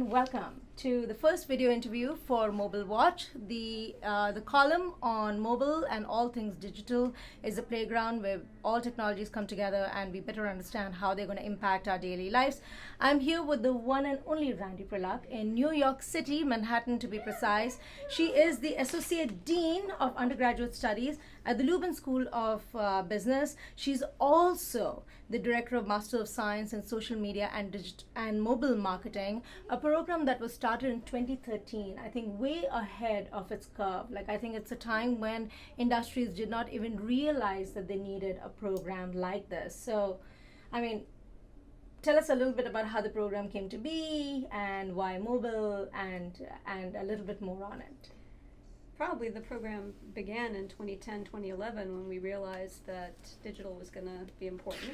welcome to the first video interview for Mobile Watch. The column on mobile and all things digital is a playground where all technologies come together and we better understand how they're going to impact our daily lives. I'm here with the one and only Randi Priluck in New York City, Manhattan to be precise. She is the Associate Dean of Undergraduate Studies at the Lubin School of Business. She's also the Director of Master of Science in Social Media and Mobile Marketing, a program that was started in 2013, I think way ahead of its curve. Like, I think it's a time when industries did not even realize that they needed a program like this. So, I mean, tell us a little bit about how the program came to be and why mobile and a little bit more on it. Probably the program began in 2010, 2011 when we realized that digital was going to be important.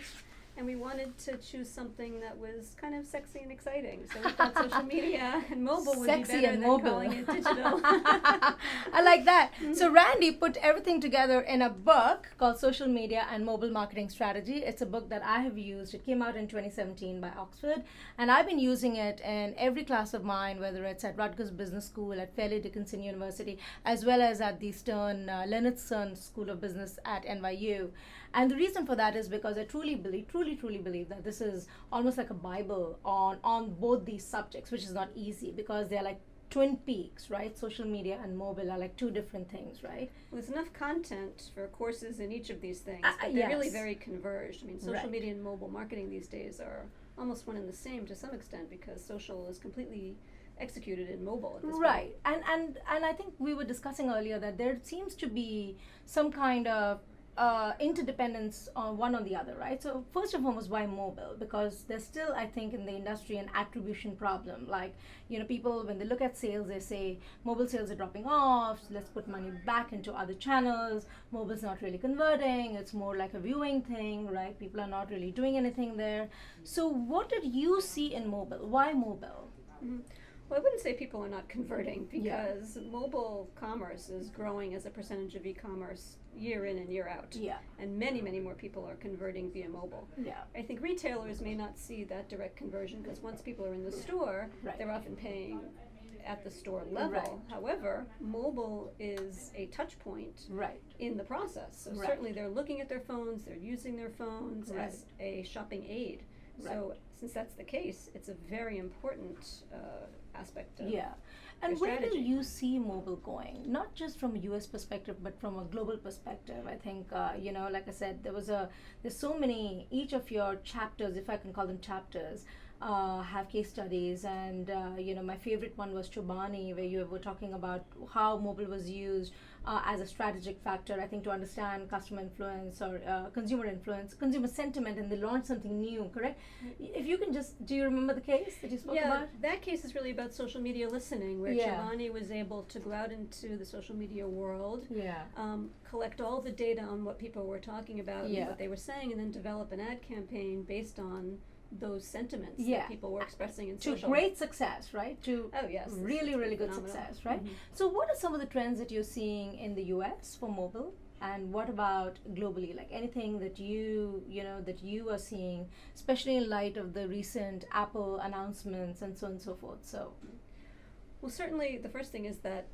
And we wanted to choose something that was kind of sexy and exciting. So we thought social media and mobile would Sexy be better and than mobile. calling it digital. I like that. So Randi put everything together in a book called Social Media and Mobile Marketing Strategy. It's a book that I have used. It came out in 2017 by Oxford. And I've been using it in every class of mine, whether it's at Rutgers Business School, at Fairleigh Dickinson University, as well as at the Leonard Stern School of Business at NYU. And the reason for that is because I truly believe that this is almost like a Bible on both these subjects, which is not easy because they're like twin peaks, right? Social media and mobile are like two different things, right? Well, there's enough content for courses in each of these things, but they're really very converged. I mean, social media and mobile marketing these days are almost one and the same to some extent because social is completely executed in mobile at this point. Right. And I think we were discussing earlier that there seems to be some kind of interdependence on one on the other, right? So first and foremost, why mobile? Because there's still, I think, in the industry an attribution problem. Like, you know, people, when they look at sales, they say mobile sales are dropping off, so let's put money back into other channels. Mobile's not really converting. It's more like a viewing thing, right? People are not really doing anything there. So what did you see in mobile? Why mobile? Mm-hmm. Well, I wouldn't say people are not converting because mobile commerce is growing as a percentage of e-commerce year in and year out. Yeah. And many more people are converting via mobile. Yeah. I think retailers may not see that direct conversion because once people are in the store, they're often paying at the store level. Right. However, mobile is a touch point in the process. So certainly they're looking at their phones, they're using their phones as a shopping aid. So since that's the case, it's a very important aspect of and where strategy. do you see mobile going? Not just from a US perspective, but from a global perspective. I think, you know, like I said, there's so many, each of your chapters, if I can call them chapters, have case studies. And, you know, my favorite one was Chobani, where you were talking about how mobile was used as a strategic factor, I think, to understand customer influence or consumer influence, consumer sentiment, and they launched something new, correct? If you can just, do you remember the case that you spoke about? Yeah, that case is really about social media listening, where Chobani was able to go out into the social media world, collect all the data on what people were talking about and what they were saying, and then develop an ad campaign based on those sentiments that people were expressing in social. To great success, right? To really good phenomenal. Success, right? So what are some of the trends that you're seeing in the US for mobile? And what about globally? Like anything that you are seeing, especially in light of the recent Apple announcements and so on and so forth. So, well, certainly the first thing is that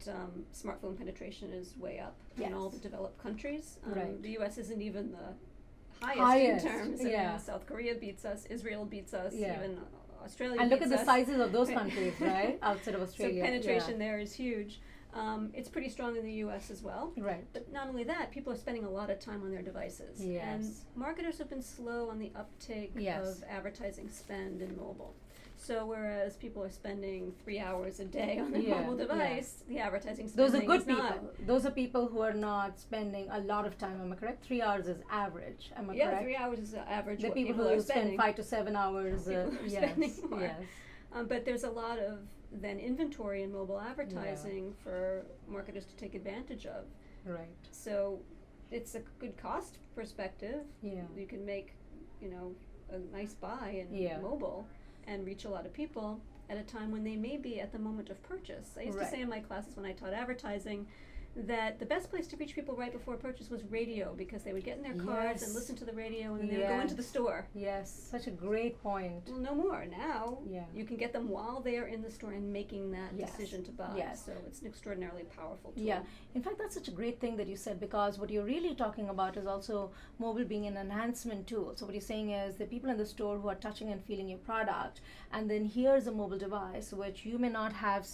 smartphone penetration is way up in all the developed countries. The US isn't even the highest in terms. South Korea beats us, Israel beats us, even Australia and beats us. And look at the sizes of those countries, right? Outside of Australia. So penetration there is huge. It's pretty strong in the US as well. Right. But not only that, people are spending a lot of time on their devices. Yes. And marketers have been slow on the uptake of advertising spend in mobile. So whereas people are spending 3 hours a day on their mobile device, the advertising spending those are good is people. not. Those are people who are not spending a lot of time. Am I correct? 3 hours is average. Am I correct? 3 hours is average. The what people are who spending. spend 5 to 7 hours. Spending more. Yes. But there's a lot of then inventory in mobile advertising for marketers to take advantage of. Right. So it's a good cost perspective. Yeah. You can make, a nice buy in mobile and reach a lot of people at a time when they may be at the moment of purchase. I used to say in my classes when I taught advertising that the best place to reach people right before purchase was radio, because they would get in their cars and listen to the radio, and then they would go into the store. Yes, such a great point. Well, no more. Now you can get them while they are in the store and making that decision to buy. Yes. So it's an extraordinarily powerful tool. Yeah. In fact, that's such a great thing that you said, because what you're really talking about is also mobile being an enhancement tool. So what you're saying is the people in the store who are touching and feeling your product, and then here's a mobile device which you may not have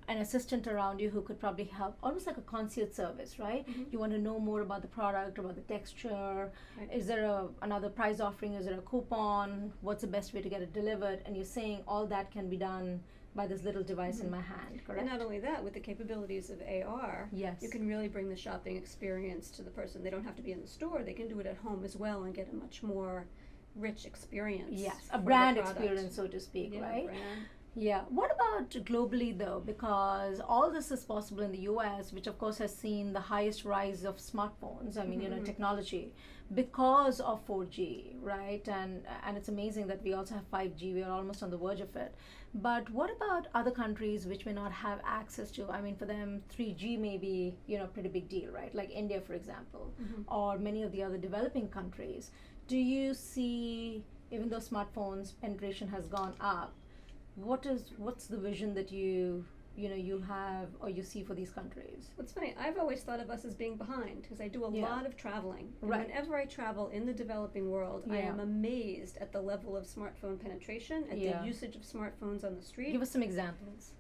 an assistant around you who could probably help, almost like a concierge service, right? You want to know more about the product, about the texture. Is there another price offering? Is there a coupon? What's the best way to get it delivered? And you're saying all that can be done by this little device in my hand, correct? And not only that, with the capabilities of AR, you can really bring the shopping experience to the person. They don't have to be in the store. They can do it at home as well and get a much more rich experience. Yes, a brand experience, so to speak, right? Brand. Yeah. What about globally though? Because all this is possible in the US, which of course has seen the highest rise of smartphones. I mean, technology, because of 4G, right? And it's amazing that we also have 5G. We are almost on the verge of it. But what about other countries which may not have access to? I mean, for them, 3G may be, a pretty big deal, right? Like India, for example, or many of the other developing countries. Do you see, even though smartphones penetration has gone up, what's the vision that you have or you see for these countries? What's funny, I've always thought of us as being behind, because I do a lot of traveling. And whenever I travel in the developing world, I am amazed at the level of smartphone penetration, at the usage of smartphones on the street. Give us some examples.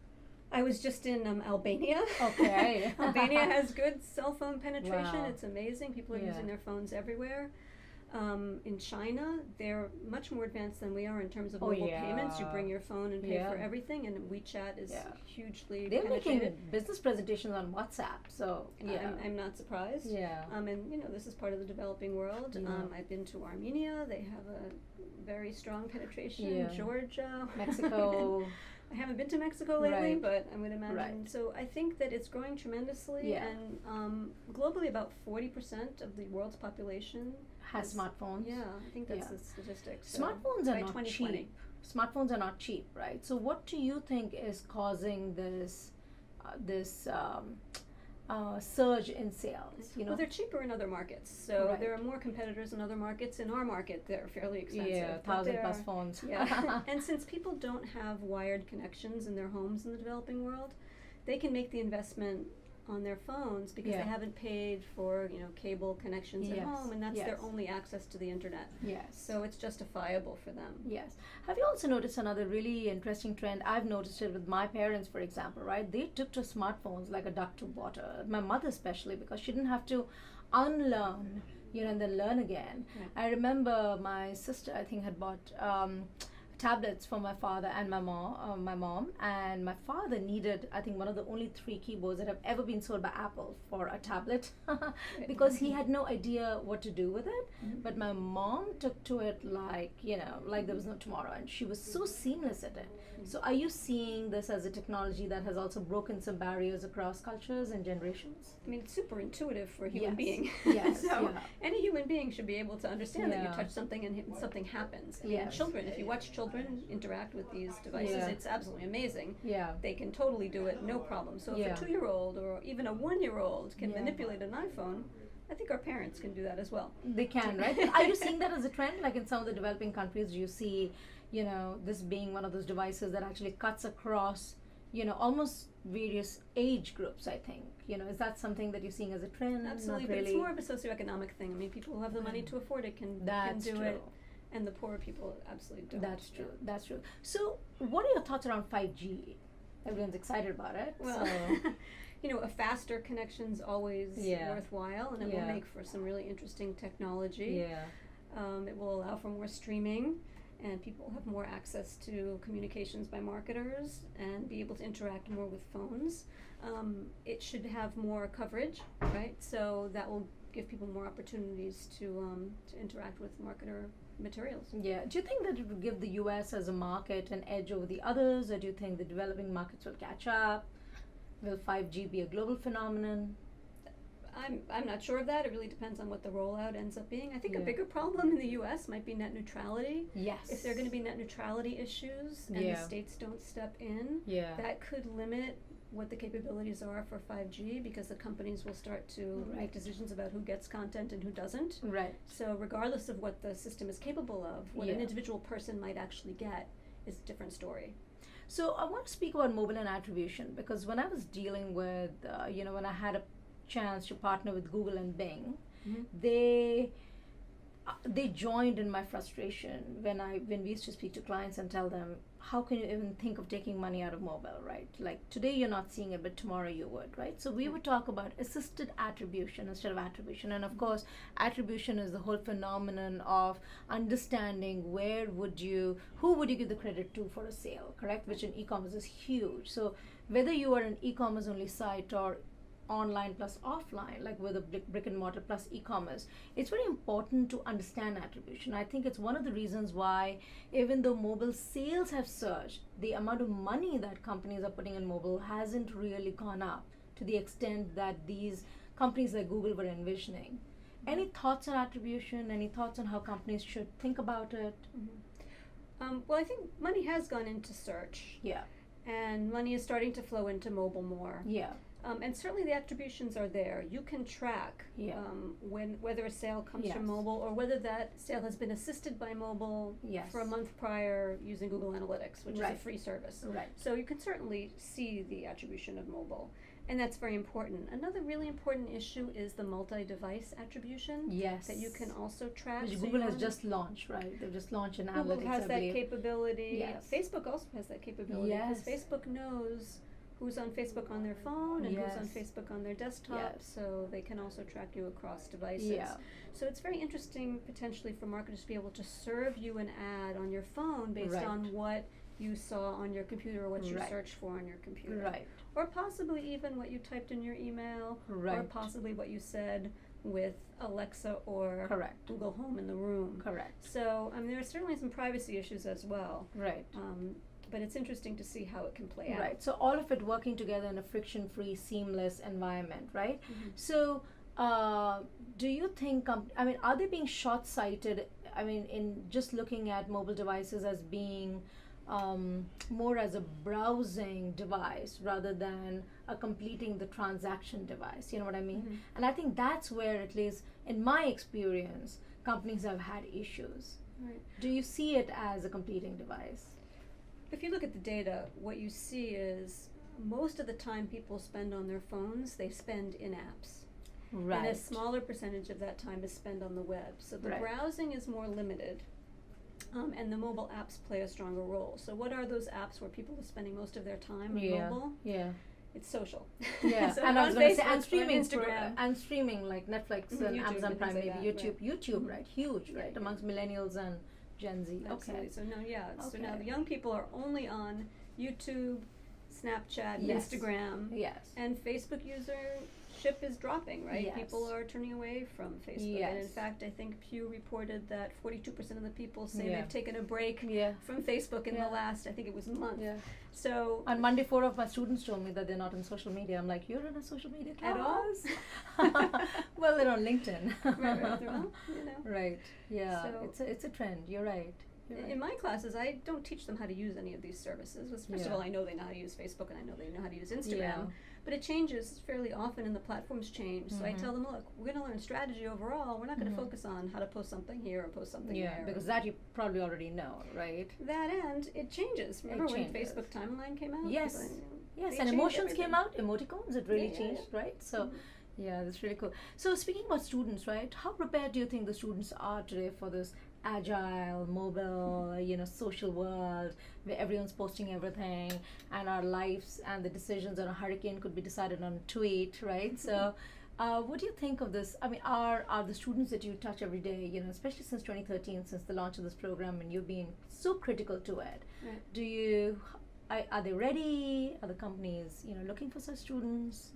I was just in Albania. Okay. Albania has good cell phone penetration. It's amazing. People are using their phones everywhere. In China, they're much more advanced than we are in terms of mobile payments. You bring your phone and pay for everything, and WeChat is hugely They're making business presentations on WhatsApp, so I'm not surprised. And this is part of the developing world. I've been to Armenia. They have a very strong penetration. Georgia. Mexico. I haven't been to Mexico lately, but I would imagine. So I think that it's growing tremendously, and globally about 40% of the world's population has smartphones. Yeah, I think that's the statistic. So smartphones are not cheap. Smartphones are not cheap, right? So what do you think is causing this surge in sales? Well, they're cheaper in other markets. So there are more competitors in other markets. In our market, they're fairly expensive. Yeah, 1,000+ phones. Yeah. And since people don't have wired connections in their homes in the developing world, they can make the investment on their phones because they haven't paid for cable connections at home, and that's their only access to the internet. So it's justifiable for them. Have you also noticed another really interesting trend? I've noticed it with my parents, for example, right? They took to smartphones like a duck to water. My mother especially, because she didn't have to unlearn and then learn again. I remember my sister, I think, had bought tablets for my father and my mom, and my father needed, I think, one of the only 3 keyboards that have ever been sold by Apple for a tablet because he had no idea what to do with it. But my mom took to it like there was no tomorrow, and she was so seamless at it. So are you seeing this as a technology that has also broken some barriers across cultures and generations? I mean, it's super intuitive for a human being. Any human being should be able to understand that you touch something and something happens. I mean, children, if you watch children interact with these devices, it's absolutely amazing. They can totally do it, no problem. So if a 2-year-old or even a 1-year-old can manipulate an iPhone, I think our parents can do that as well. They can, right? Are you seeing that as a trend? Like in some of the developing countries, do you see, this being one of those devices that actually cuts across, almost various age groups, I think. Is that something that you're seeing as a trend? Absolutely, but it's more of a socioeconomic thing. I mean, people who have the money to afford it can do it. And the poorer people absolutely don't. That's true. That's true. So, what are your thoughts around 5G? Everyone's excited about it. Well, a faster connection's always worthwhile, and it will make for some really interesting technology. It will allow for more streaming, and people will have more access to communications by marketers and be able to interact more with phones. It should have more coverage, right? So that will give people more opportunities to interact with marketer materials. Yeah. Do you think that it would give the US as a market an edge over the others, or do you think the developing markets will catch up? Will 5G be a global phenomenon? I'm not sure of that. It really depends on what the rollout ends up being. I think a bigger problem in the US might be net neutrality. Yes. If there are going to be net neutrality issues and the states don't step in, that could limit what the capabilities are for 5G, because the companies will start to make decisions about who gets content and who doesn't. Right. So regardless of what the system is capable of, what an individual person might actually get is a different story. So I want to speak about mobile and attribution, because when I was dealing with, when I had a chance to partner with Google and Bing, they joined in my frustration when we used to speak to clients and tell them, how can you even think of taking money out of mobile, right? Like today you're not seeing it, but tomorrow you would, right? So we would talk about assisted attribution instead of attribution. And of course, attribution is the whole phenomenon of understanding who would you give the credit to for a sale, correct? Which in e-commerce is huge. So whether you are an e-commerce only site or online plus offline, like with a brick and mortar plus e-commerce, it's very important to understand attribution. I think it's one of the reasons why, even though mobile sales have surged, the amount of money that companies are putting in mobile hasn't really gone up to the extent that these companies like Google were envisioning. Any thoughts on attribution? Any thoughts on how companies should think about it? Well, I think money has gone into search. Yeah. And money is starting to flow into mobile more. Yeah. And certainly the attributions are there. You can track whether a sale comes from mobile or whether that sale has been assisted by mobile for a month prior using Google Analytics, which is a free service. Right. So you can certainly see the attribution of mobile. And that's very important. Another really important issue is the multi-device attribution. Yes. That you can also track. Which Google has just launched, right? They've just launched an analytics. Google has that capability. Yes. Facebook also has that capability. Yes. Because Facebook knows who's on Facebook on their phone and who's on Facebook on their desktop, so they can also track you across devices. Yeah. So it's very interesting potentially for marketers to be able to serve you an ad on your phone based on what you saw on your computer or what you searched for on your computer. Right. Or possibly even what you typed in your email, or possibly what you said with Alexa or Google Home in the room. Correct. So there are certainly some privacy issues as well. Right. But it's interesting to see how it can play out. Right. So all of it working together in a friction-free, seamless environment, right? So do you think, are they being short-sighted, in just looking at mobile devices as being more as a browsing device rather than a completing the transaction device? You know what I mean? And I think that's where, at least in my experience, companies have had issues. Right. Do you see it as a completing device? If you look at the data, what you see is most of the time people spend on their phones, they spend in apps. Right. And a smaller percentage of that time is spent on the web. So the browsing is more limited, and the mobile apps play a stronger role. So what are those apps where people are spending most of their time on mobile? Yeah. It's social. Yeah, so and I was going to say, and streaming, Instagram. and streaming like Netflix and YouTube, Amazon Prime, maybe that, YouTube, right? Huge, right? Amongst millennials and Gen Z. Absolutely. Okay. So so now the young people are only on YouTube, Snapchat, Instagram. Yes. And Facebook usership is dropping, right? Yes. People are turning away from Facebook. Yes. And in fact, I think Pew reported that 42% of the people say they've taken a break from Facebook in the last, I think it was a month. Yeah. So on Monday, 4 of my students told me that they're not on social media. I'm like, you're in a social media class? At all? Well, they're on LinkedIn. Well, Right. Yeah. So it's a trend. You're right. In my classes, I don't teach them how to use any of these services. First of all, I know they know how to use Facebook, and I know they know how to use Instagram. But it changes fairly often, and the platforms change. So I tell them, look, we're going to learn strategy overall. We're not going to focus on how to post something here or post something there. Because that you probably already know, right? That and it changes. Remember when Facebook Timeline came out? Yes. Yes, and emotions came out, emoticons, it really changed, right? So, yeah, that's really cool. So speaking about students, right, how prepared do you think the students are today for this agile, mobile, social world where everyone's posting everything and our lives and the decisions on a hurricane could be decided on a tweet, right? So what do you think of this? Are the students that you touch every day, especially since 2013, since the launch of this program, and you've been so critical to it, are they ready? Are the companies, looking for such students?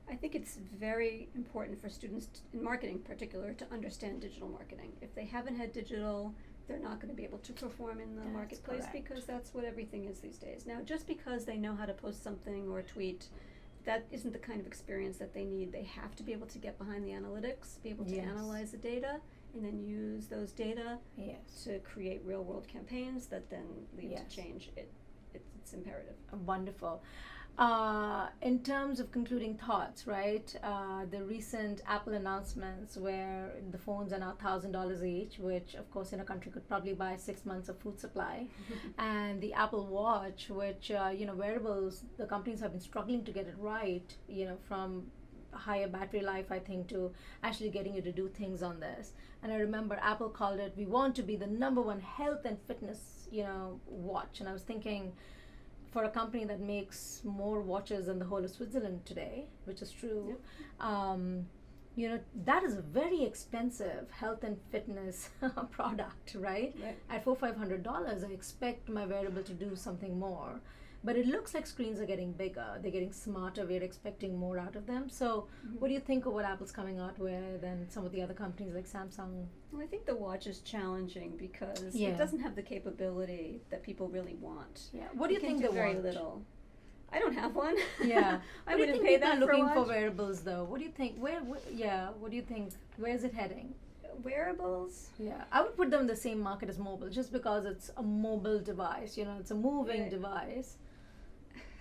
I think it's very important for students in marketing in particular to understand digital marketing. If they haven't had digital, they're not going to be able to perform in the marketplace because that's what everything is these days. Now, just because they know how to post something or tweet, that isn't the kind of experience that they need. They have to be able to get behind the analytics, be able to analyze the data, and then use those data to create real-world campaigns that then lead to change. It's imperative. Wonderful. In terms of concluding thoughts, right? The recent Apple announcements where the phones are now $1,000 each, which of course in a country could probably buy 6 months of food supply, and the Apple Watch, which wearables, the companies have been struggling to get it right, from higher battery life, I think, to actually getting you to do things on this. And I remember Apple called it, we want to be the #1 health and fitness, watch. And I was thinking, for a company that makes more watches than the whole of Switzerland today, which is true, yep. That is a very expensive health and fitness product, right? At $400-500, I expect my wearable to do something more. But it looks like screens are getting bigger, they're getting smarter, we're expecting more out of them. So what do you think of what Apple's coming out with and some of the other companies like Samsung? Well, I think the watch is challenging because it doesn't have the capability that people really want. Yeah. What do you think they very want? little. I don't have one. Yeah. I wouldn't pay that for a watch. Looking for wearables though. What do you think? What do you think? Where is it heading? Wearables? Yeah. I would put them in the same market as mobile just because it's a mobile device, it's a moving device.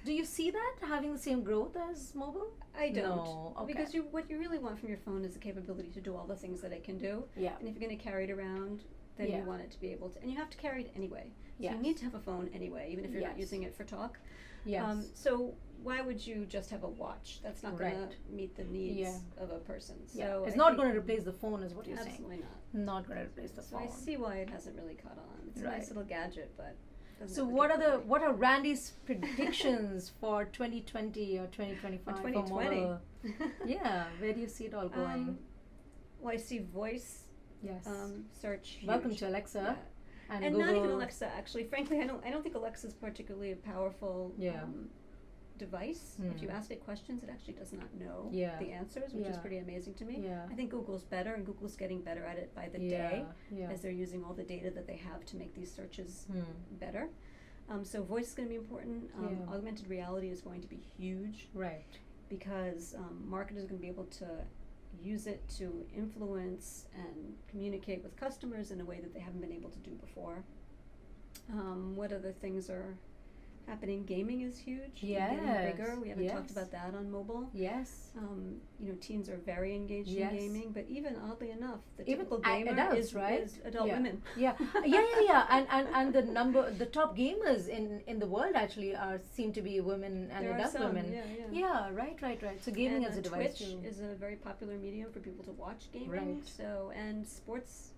Do you see that having the same growth as mobile? I don't. No. Okay. Because what you really want from your phone is the capability to do all the things that it can do. Yeah. And if you're going to carry it around, then you want it to be able to. And you have to carry it anyway. So you need to have a phone anyway, even if you're not using it for talk. Yes. So why would you just have a watch? That's not going to meet the needs of a person. So it's not going to replace the phone is what you're saying. Absolutely not. Not going to replace the phone. So I see why it hasn't really caught on. It's a nice little gadget, but... So what are Randy's predictions for 2020 or 2025 for 2020? For mobile? Yeah, where do you see it all going? Well, I see voice search. Huge. Welcome to Alexa and Google. Not even Alexa. Actually, frankly, I don't think Alexa is particularly a powerful device. If you ask it questions, it actually does not know the answers, which is pretty amazing to me. I think Google's better, and Google's getting better at it by the day as they're using all the data that they have to make these searches better. So voice is going to be important. Augmented reality is going to be huge. Right. Because marketers are going to be able to use it to influence and communicate with customers in a way that they haven't been able to do before. What other things are happening? Gaming is huge. Yes. Getting bigger. We haven't talked about that on mobile. Yes. Teens are very engaged in gaming, but even oddly enough, the typical gamer adults, is adult women. Yeah. And the top gamers in the world actually seem to be women and adult women. Yeah. Right. So gaming as a device Twitch is a very popular medium for people to watch gaming. Right. So and sports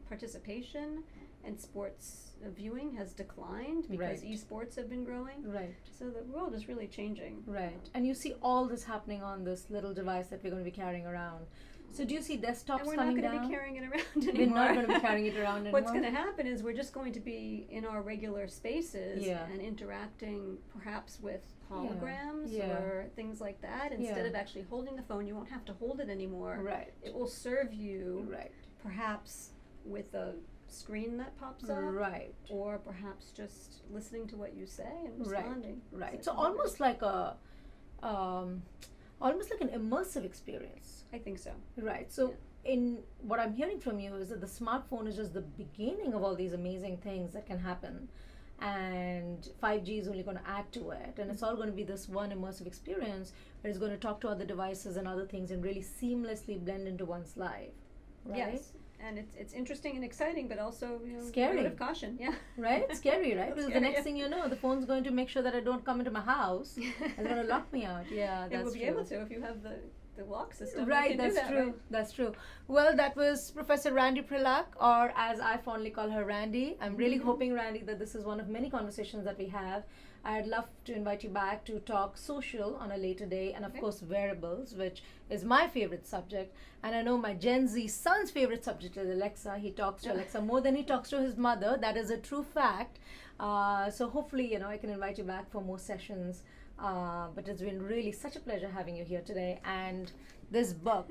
participation and sports viewing has declined because esports have been growing. Right. So the world is really changing. Right. And you see all this happening on this little device that we're going to be carrying around. So do you see desktops coming down? And we're not going to be carrying it around anymore. We're not going to be carrying it around anymore. What's going to happen is we're just going to be in our regular spaces and interacting perhaps with holograms or things like that. Instead of actually holding the phone, you won't have to hold it anymore. Right. It will serve you perhaps with a screen that pops up, or perhaps just listening to what you say and responding. Right. So almost like an immersive experience. I think so. Right. So in what I'm hearing from you is that the smartphone is just the beginning of all these amazing things that can happen, and 5G is only going to add to it, and it's all going to be this one immersive experience where it's going to talk to other devices and other things and really seamlessly blend into one's life. Right? Yes. And it's interesting and exciting, but also scary. A bit of caution, Right? It's scary, right? Because the next thing you know, the phone's going to make sure that I don't come into my house. It's going to lock me out. Yeah, that's true. It will be able to if you have the lock system. Right, that's true. Right? That's true. Well, that was Professor Randi Priluck, or as I fondly call her, Randi. I'm really hoping, Randi, that this is one of many conversations that we have. I'd love to invite you back to talk social on a later day, and of course wearables, which is my favorite subject. And I know my Gen Z son's favorite subject is Alexa. He talks to Alexa more than he talks to his mother. That is a true fact. So hopefully, I can invite you back for more sessions. But it's been really such a pleasure having you here today. And this book,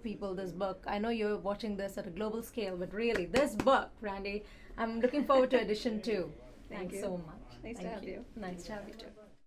people, this book. I know you're watching this at a global scale, but really, this book, Randi, I'm looking forward to edition 2. Thank you so much. Nice to have you. Nice to have you too.